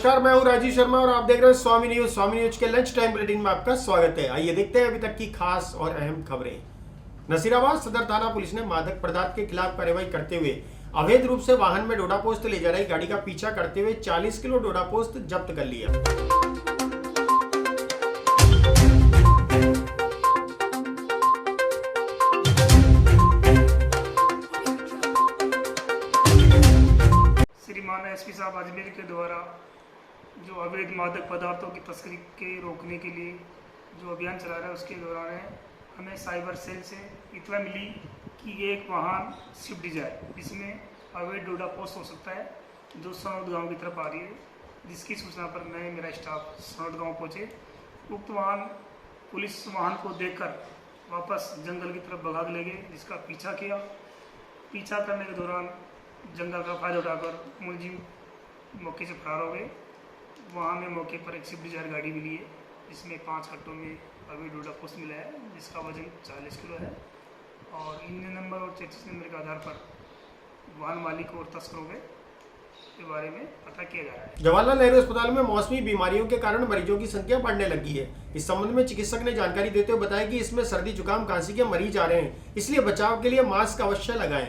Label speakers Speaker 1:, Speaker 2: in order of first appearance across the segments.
Speaker 1: नमस्कार, मैं हूं राजीव शर्मा और आप देख रहे हैं स्वामी न्यूज। स्वामी न्यूज के लंच टाइम बुलेटिन में आपका स्वागत है। आइए देखते हैं अभी तक की खास और अहम खबरें। नसीराबाद सदर थाना पुलिस ने मादक पदार्थ के खिलाफ कार्रवाई करते हुए अवैध रूप से वाहन में डोडा पोस्त ले जा रही गाड़ी का पीछा करते हुए 40 किलो डोडा पोस्त जब्त कर लिया।
Speaker 2: श्रीमान एसपी साहब अजमेर के द्वारा जो अवैध मादक पदार्थों की तस्करी के रोकने के लिए जो अभियान चला रहा है, उसके दौरान हमें साइबर सेल से इतला मिली कि एक वाहन स्विफ्ट डिजायर जिसमें अवैध डोडा पोस्ट हो सकता है जो सनौद गांव की तरफ आ रही है, जिसकी सूचना पर मैं मेरा स्टाफ सनौद गांव पहुंचे। उक्त वाहन पुलिस वाहन को देखकर वापस जंगल की तरफ भगा ले गए, जिसका पीछा किया। पीछा करने के दौरान जंगल का फायदा उठाकर मुलजिम मौके से फरार हो गए। वहाँ में मौके पर एक स्विफ्ट डिजायर गाड़ी मिली है, जिसमें 5 कट्टों में अवैध डोडा पोस्त मिला है, जिसका वजन 40 किलो है। और इंजन नंबर और 33 नंबर के आधार पर वाहन मालिक और तस्करों के बारे में पता किया जा रहा है।
Speaker 1: जवाहरलाल नेहरू अस्पताल में मौसमी बीमारियों के कारण मरीजों की संख्या बढ़ने लगी है। इस संबंध में चिकित्सक ने जानकारी देते हुए बताया कि इसमें सर्दी, जुकाम, खांसी के मरीज आ रहे हैं, इसलिए बचाव के लिए मास्क अवश्य लगाएं।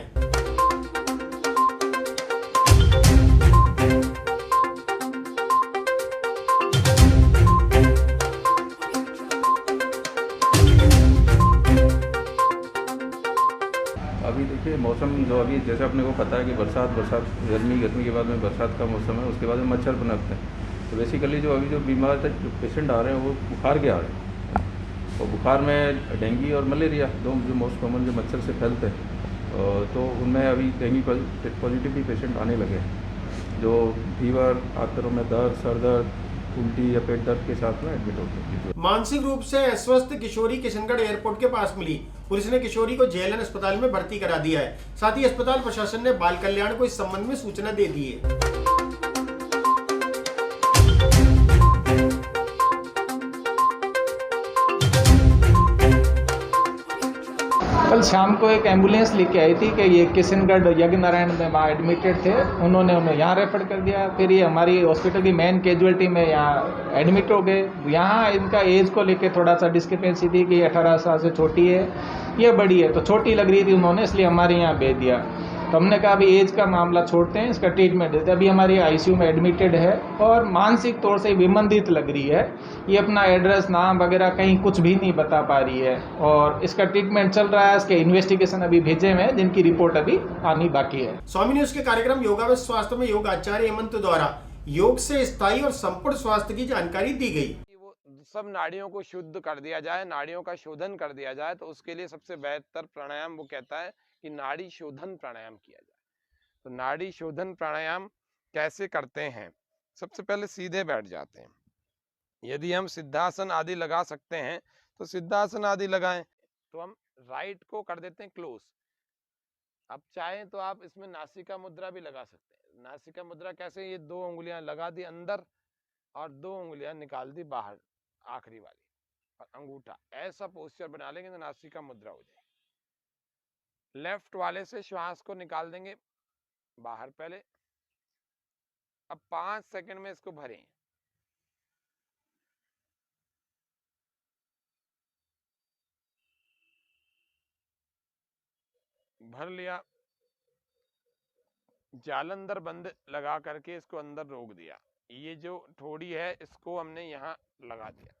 Speaker 3: अभी देखिए मौसम जो अभी जैसे अपने को पता है कि बरसात गर्मी के बाद में बरसात का मौसम है, उसके बाद में मच्छर पनपते हैं। तो बेसिकली जो अभी जो बीमार जो पेशेंट आ रहे हैं वो बुखार के आ रहे हैं, और बुखार में डेंगू और मलेरिया दो जो मोस्ट कॉमन जो मच्छर से फैलते हैं। तो उनमें अभी डेंगू पॉजिटिव भी पेशेंट आने लगे हैं, जो फीवर, हाथों में दर्द, सर दर्द, उल्टी या पेट दर्द के साथ में एडमिट होते हैं।
Speaker 1: मानसिक रूप से अस्वस्थ किशोरी किशनगढ़ एयरपोर्ट के पास मिली। पुलिस ने किशोरी को जेएलएन अस्पताल में भर्ती करा दिया है। साथ ही अस्पताल प्रशासन ने बाल कल्याण को इस संबंध में सूचना दे दी है।
Speaker 4: कल शाम को एक एम्बुलेंस लेके आई थी कि ये किशनगढ़ यज्ञ नारायण में वहाँ एडमिटेड थे। उन्होंने उन्हें यहाँ रेफर कर दिया। फिर ये हमारी हॉस्पिटल की मेन कैजुअलिटी में यहाँ एडमिट हो गए। यहाँ इनका एज को लेके थोड़ा सा डिस्क्रिपेंसी थी कि 18 साल से छोटी है, ये बड़ी है, तो छोटी लग रही थी उन्होंने, इसलिए हमारे यहाँ भेज दिया। तो हमने कहा अभी एज का मामला छोड़ते हैं, इसका ट्रीटमेंट देते हैं। अभी हमारी आईसीयू में एडमिटेड है और मानसिक तौर से विमंदित लग रही है। ये अपना एड्रेस, नाम वगैरह कहीं कुछ भी नहीं बता पा रही है, और इसका ट्रीटमेंट चल रहा है। इसके इन्वेस्टिगेशन अभी भेजे हुए हैं, जिनकी रिपोर्ट अभी आनी बाकी है।
Speaker 1: स्वामी न्यूज के कार्यक्रम योगा व स्वास्थ्य में योग आचार्य हेमंत द्वारा योग से स्थायी और संपूर्ण स्वास्थ्य की जानकारी दी गई।
Speaker 5: वो सब नाड़ियों को शुद्ध कर दिया जाए, नाड़ियों का शोधन कर दिया जाए, तो उसके लिए सबसे बेहतर प्राणायाम वो कहता है कि नाड़ी शोधन प्राणायाम किया जाए। तो नाड़ी शोधन प्राणायाम कैसे करते हैं? सबसे पहले सीधे बैठ जाते हैं। यदि हम सिद्धासन आदि लगा सकते हैं तो सिद्धासन आदि लगाएं। तो हम राइट को कर देते हैं क्लोज। अब चाहें तो आप इसमें नासिका मुद्रा भी लगा सकते हैं। नासिका मुद्रा कैसे? ये 2 उंगलियां लगा दी अंदर और 2 उंगलियां निकाल दी बाहर, आखिरी वाली, और अंगूठा ऐसा पोस्चर बना लेंगे तो नासिका मुद्रा हो जाएगी। लेफ्ट वाले से श्वास को निकाल देंगे बाहर पहले। अब 5 सेकंड में इसको भरें। भर लिया, जालंधर बंद लगा करके इसको अंदर रोक दिया। ये जो ठोड़ी है इसको हमने यहाँ लगा दिया,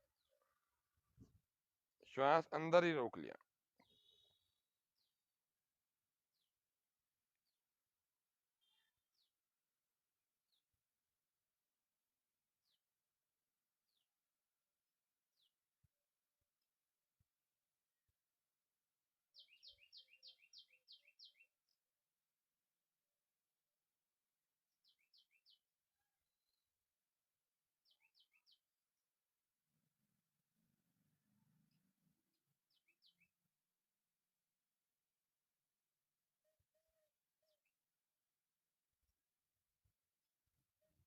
Speaker 5: श्वास अंदर ही रोक लिया।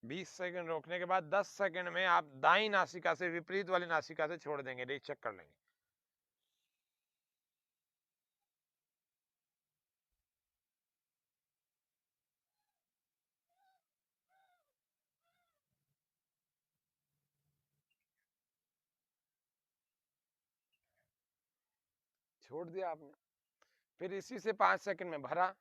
Speaker 5: बीस सेकंड रोकने के बाद 10 सेकंड में आप दाई नासिका से विपरीत वाली नासिका से छोड़ देंगे। रीचेक कर लेंगे। छोड़ दिया आपने, फिर इसी से 5 सेकंड में भरा,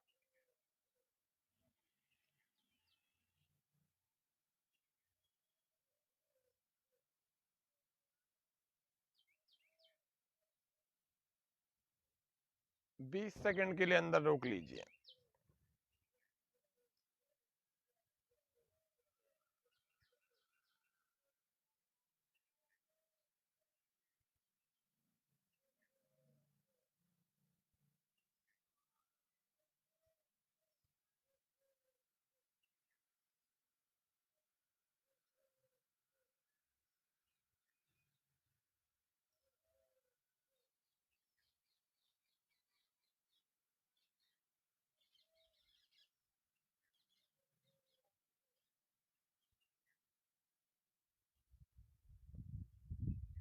Speaker 5: बीस सेकंड के लिए अंदर रोक लीजिए।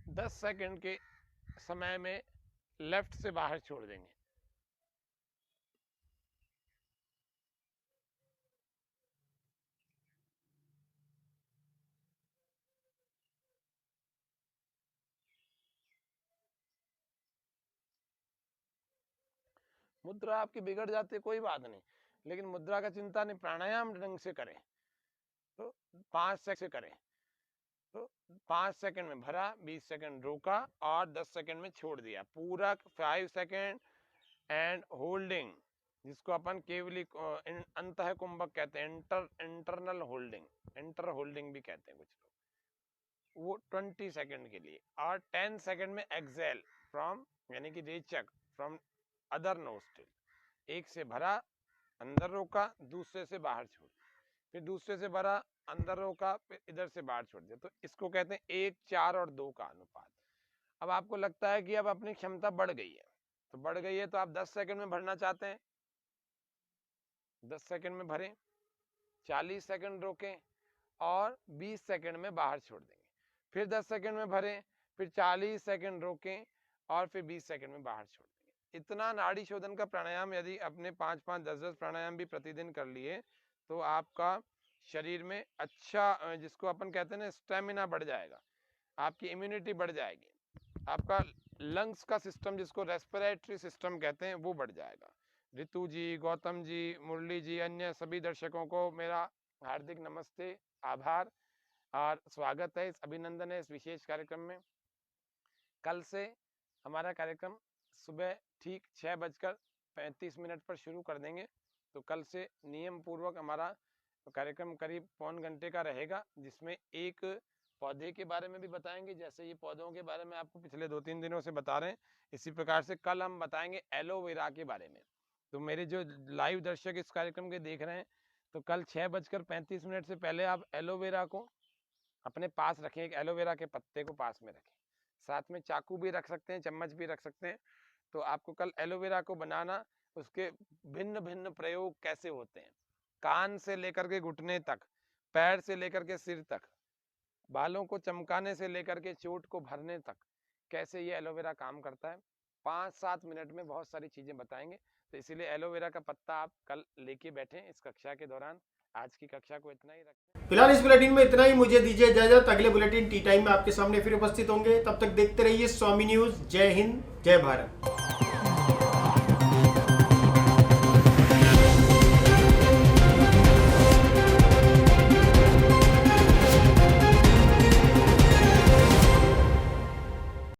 Speaker 5: दस सेकंड के समय में लेफ्ट से बाहर छोड़ देंगे। मुद्रा आपकी बिगड़ जाती है कोई बात नहीं, लेकिन मुद्रा का चिंता नहीं, प्राणायाम ढंग से करें। तो 5 सेकंड से करें, तो 5 सेकंड में भरा, 20 सेकंड रोका और 10 सेकंड में छोड़ दिया। पूरा 5 सेकंड एंड होल्डिंग, जिसको अपन केवली अंतः कुंभक कहते हैं, इंटरनल होल्डिंग, इंटर होल्डिंग भी कहते हैं कुछ लोग, वो 20 सेकंड के लिए। और 10 सेकंड में एक्सेल फ्रॉम, यानी कि रेचक फ्रॉम अदर नोस्ट्रिल, एक से भरा अंदर रोका, दूसरे से बाहर छोड़, फिर दूसरे से भरा अंदर रोका, फिर इधर से बाहर छोड़ दिया। तो इसको कहते हैं 1, 4 और 2 का अनुपात। अब आपको लगता है कि अब अपनी क्षमता बढ़ गई है, तो बढ़ गई है तो आप 10 सेकंड में भरना चाहते हैं, 10 सेकंड में भरें, 40 सेकंड रोकें और 20 सेकंड में बाहर छोड़ देंगे। फिर 10 सेकंड में भरें, फिर 40 सेकंड रोकें और फिर 20 सेकंड में बाहर छोड़ देंगे। इतना नाड़ी शोधन का प्राणायाम यदि अपने 5-5, 10-10 प्राणायाम भी प्रतिदिन कर लिए तो आपका शरीर में अच्छा, जिसको अपन कहते हैं ना, स्टेमिना बढ़ जाएगा, आपकी इम्यूनिटी बढ़ जाएगी, आपका लंग्स का सिस्टम, जिसको रेस्पिरेटरी सिस्टम कहते हैं, वो बढ़ जाएगा। ऋतु जी, गौतम जी, मुरली जी, अन्य सभी दर्शकों को मेरा हार्दिक नमस्ते, आभार और स्वागत है, अभिनंदन है इस विशेष कार्यक्रम में। कल से हमारा कार्यक्रम सुबह ठीक 6:35 पर शुरू कर देंगे। तो कल से नियम पूर्वक हमारा कार्यक्रम करीब पौन घंटे का रहेगा, जिसमें एक पौधे के बारे में भी बताएंगे, जैसे ये पौधों के बारे में आपको पिछले 2-3 दिनों से बता रहे हैं, इसी प्रकार से कल हम बताएंगे एलोवेरा के बारे में। तो मेरे जो लाइव दर्शक इस कार्यक्रम के देख रहे हैं, तो कल 6:35 से पहले आप एलोवेरा को अपने पास रखें, एक एलोवेरा के पत्ते को पास में रखें, साथ में चाकू भी रख सकते हैं, चम्मच भी रख सकते हैं। तो आपको कल एलोवेरा को बनाना, उसके भिन्न भिन्न प्रयोग कैसे होते हैं, कान से लेकर के घुटने तक, पैर से लेकर के सिर तक, बालों को चमकाने से लेकर के चोट को भरने तक, कैसे ये एलोवेरा काम करता है, 5-7 मिनट में बहुत सारी चीजें बताएंगे। तो इसीलिए एलोवेरा का पत्ता आप कल लेके बैठें इस कक्षा के दौरान। आज की कक्षा को इतना ही रखते हैं।
Speaker 1: फिलहाल इस बुलेटिन में इतना ही, मुझे दीजिए इजाजत। अगले बुलेटिन टी टाइम में आपके सामने फिर उपस्थित होंगे, तब तक देखते रहिए स्वामी न्यूज। जय हिंद, जय भारत।